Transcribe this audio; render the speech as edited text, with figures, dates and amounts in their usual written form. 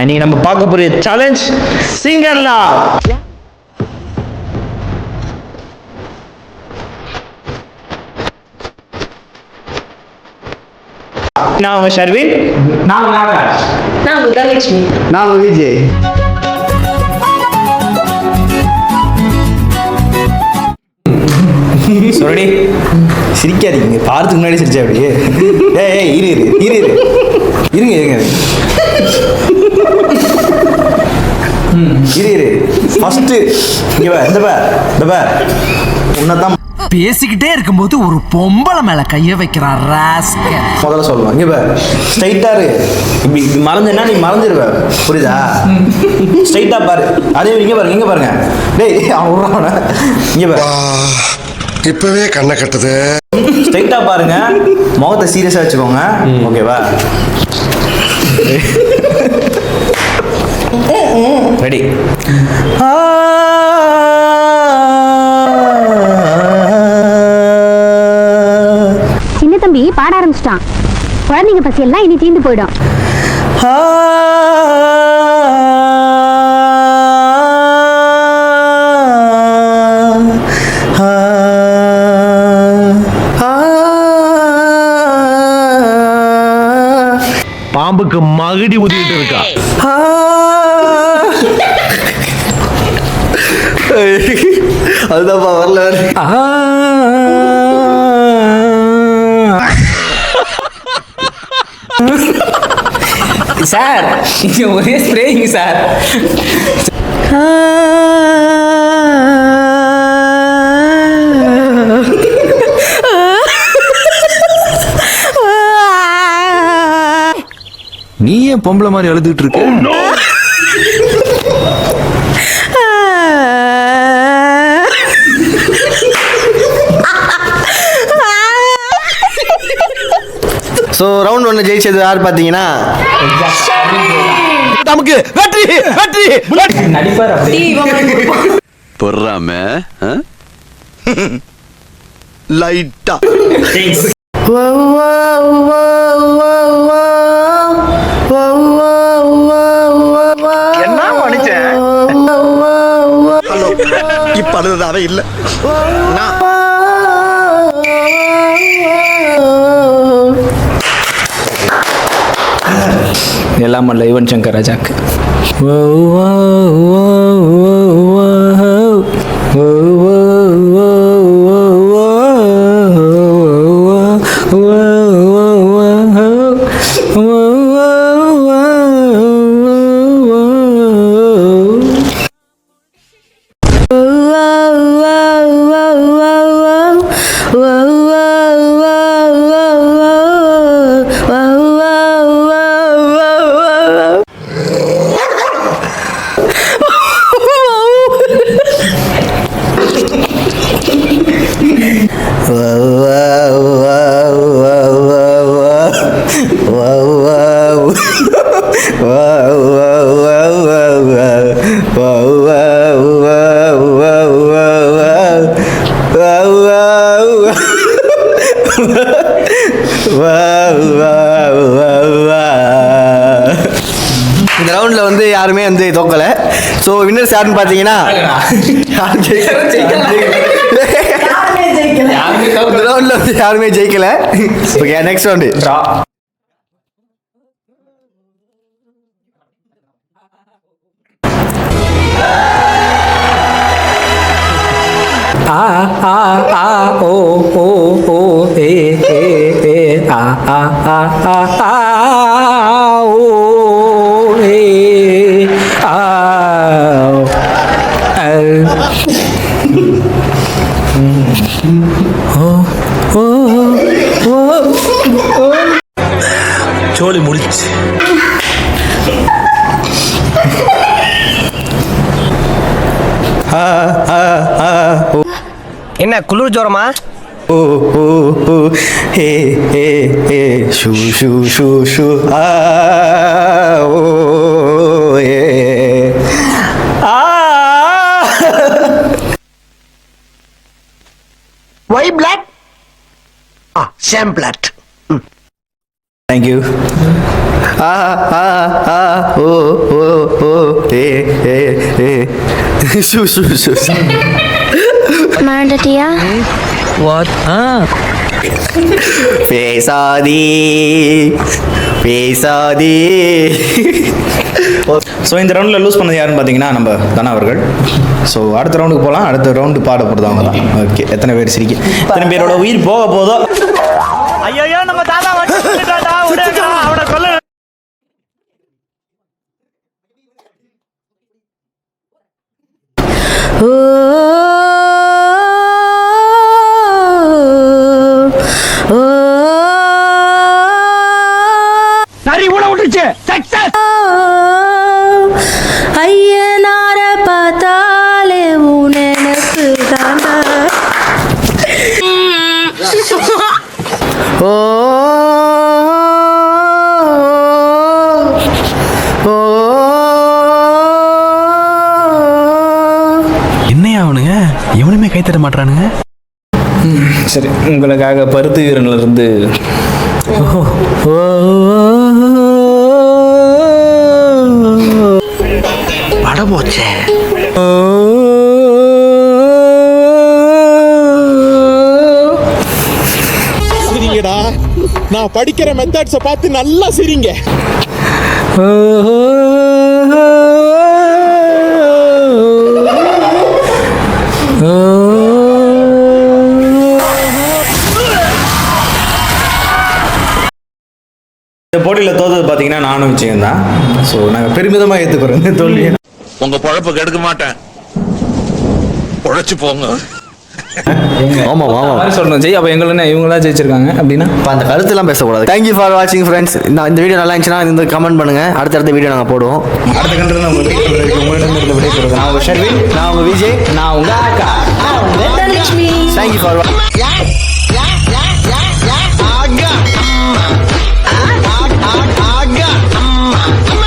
இன்னைக்கு நம்ம பார்க்க போற சேலஞ்ச் சிங்கர்லா. நான் உங்க ஷர்வின். நான் நாகராஜ். நான் உதயலட்சுமி. நான் விஜய். சொல்லி சிரிக்காதீங்க, பார்த்துக்கு முன்னாடி சிரிச்சா அப்படியே. ஏய் இரு இரு இரு இரு இருங்க இருங்க இரு இரு ஃபர்ஸ்ட் இங்க வா, இந்த பார் உன்னதான் பேசிக்கிட்டே இருக்கும்போது ஒரு பொம்பளை மேல கைய வைக்கிறான் ராஸ்கல். முதல்ல சொல்லுவான், இங்க பார் ஸ்ட்ரைட்டா இரு. இப்படி இப்படி மறந்துன்னா நீ மறந்துடுவ, புரியுதா? ஸ்ட்ரைட்டா பாரு. அதே இங்க பாருங்க டேய், அவன இங்க பாரு. இப்பவே கண்ணை கட்டுது. ஸ்ட்ரைட்டா பாருங்க, முகத்தை சீரியஸா வச்சுக்கோங்க, ஓகேவா? ரெடி? சின்ன தம்பி பாட ஆரம்பிச்சிட்டான். குழந்தைங்க பசி எல்லாம் இனி தீந்து போயிடும். பாம்புக்கு மகுடி ஊதிட்டு இருக்கா. அதுதான்ப்பா வரல. சார் இங்க ஒரே ஸ்ப்ரேயிங் சார். நீ ஏன் பொம்பளை மாதிரி அழுதுட்டு இருக்க? ஸோ ரவுண்ட் 1 ஜெயிச்சது யார் பார்த்தீங்கன்னா நமக்கு வெற்றி வெற்றி நடிப்பார் அப்படி பொறாம லைட்டா. என்ன மனுஷன் இப்ப அழுதாவே இல்லை. எல்லாம் அல்ல யுவன் சங்கர் ராஜாக்கு. இந்த ரவுண்ட்ல வந்து யாருமே வந்து தோக்கல. ஸோ வின்னர்ஸ் யாருன்னு பார்த்தீங்கன்னா இந்த ரவுண்ட்ல வந்து யாருமே ஜெயிக்கல. Okay, next round. ஆ ஆ ஆ ஓ ஓ ஓ ஏ ஏ ஏ ஆ ஆ ஆ ஆ ஆ ஓ ஏ ஆ சோலி முடிச்சு. என்ன குளிர் ஜோரமா? ஓ ஓ ஓ ஹே ஹே ஹே ஷூ ஷூ ஷூ ஷூ ஆ ஓ ஏ ஆ. Why black Sam flat. Thank you. ஆ ஆ ஆ ஓ ஓ ஓ ஏ ஏ ஏ ஷூ ஷூ ஷூ மறந்துட்டியா? வாட் பேசாதே பேசாதே. ஸோ இந்த ரவுண்டில் லூஸ் பண்ணது யாருன்னு பார்த்தீங்கன்னா நம்ம தனா அவர்கள். ஸோ அடுத்த ரவுண்டுக்கு போகலாம். அடுத்த ரவுண்டு பாட போகிறது அவங்க தான். ஓகே, எத்தனை பேர் சிரிக்க, எத்தனை பேரோட உயிர் போக போதோ. ஐயோ நம்ம தாத்தா அவனை கொல்ல. ஓ ஓ சரி உள்ள விட்டுச்சு. சக்சஸ். ஐயனார பார்த்தாலே உனக்கு தாண்டா. ஓ ஓ என்னையா அவனுங்க எவனுமே கை தட்ட மாட்டானுங்க. சரி, உங்களுக்காக பருத்து வீரன்ல இருந்து பட போச்சே. சிரிங்கடா, நான் படிக்கிற மெத்தட்ஸை பார்த்து நல்லா சிரிங்க. இந்த போட்டியில் தோத்தது பார்த்தீங்கன்னா நானும் விஜயம் தான். ஸோ நாங்கள் பெருமிதமாக ஏற்றுக்கிறோம் இந்த தோல்வியை. உங்க பொழப்ப கெடுக்க மாட்டேன், உழைச்சு போங்க. ஆமாம் ஆமாம் சொல்லணும். ஜெய் அப்போ எங்களை இவங்களாம் ஜெயிச்சிருக்காங்க அப்படின்னா இப்போ அந்த கருத்துலாம் பேசக்கூடாது. தேங்க்யூ ஃபார் வாட்சிங் ஃப்ரெண்ட்ஸ். நான் இந்த வீடியோ நல்லா இருந்துச்சுன்னா இந்த கமெண்ட் பண்ணுங்கள். அடுத்தடுத்த வீடியோ நாங்கள் போடுவோம். அடுத்த கண்டில் உங்களிடம் இருந்து விடைபெறுவது நான் உங்கள் ஷர்வின், நான் உங்கள் விஜய், நான் உங்க அக்கா தனலட்சுமி. Thank you for